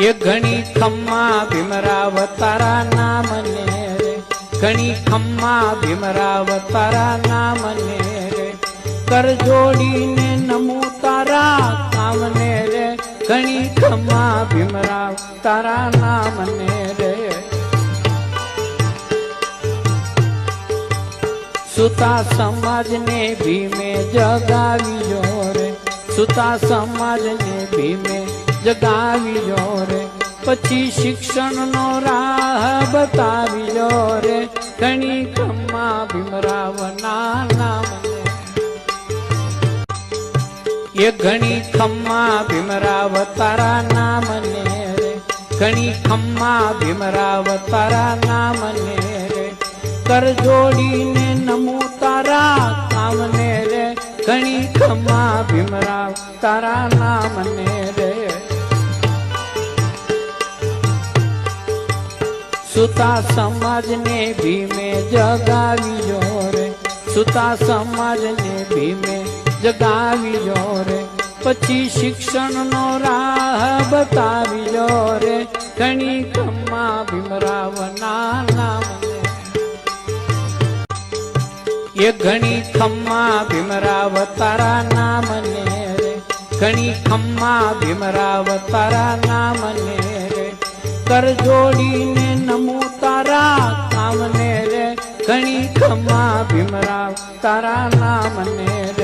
એ ઘણી ખમ્મા ભીમરાવ તારા નામને રે, ઘણી ખમ્મા ભીમરાવ તારા નામને રે, કર જોડીને નમું તારા કામને રે, ઘણી ખમ્મા ભીમરાવ તારા નામને રે. સુતા સમાજને ભીમે જગાવ્યો રે, સુતા સમાજને ભીમે જગાવ્યો રે, પછી શિક્ષણનો રાહ બતાવ્યો રે, ઘણી ખમ્મા ભીમરાવના નામને. એ ઘણી ખમ્મા ભીમરાવ તારા નામને રે, ઘણી ખમ્મા ભીમરાવ તારા નામને રે, કર જોડીને નમું તારા કામને રે, ઘણી ખમ્મા ભીમરાવ તારા નામને રે. સુતા સમાજને ભીમે જગાવ્યો રે, સુતા સમાજને ભીમે જગાવ્યો રે, પછી શિક્ષણનો રાહ બતાવ્યો રે, ઘણી ખમ્મા ભીમરાવના નામને. એ ઘણી ખમ્મા ભીમરાવ તારા નામને રે, ઘણી ખમ્મા ભીમરાવ તારા નામને રે, કર જોડીને નમું તારા કામને રે, ઘણી ખમ્મા ભીમરાવ તારા નામને રે.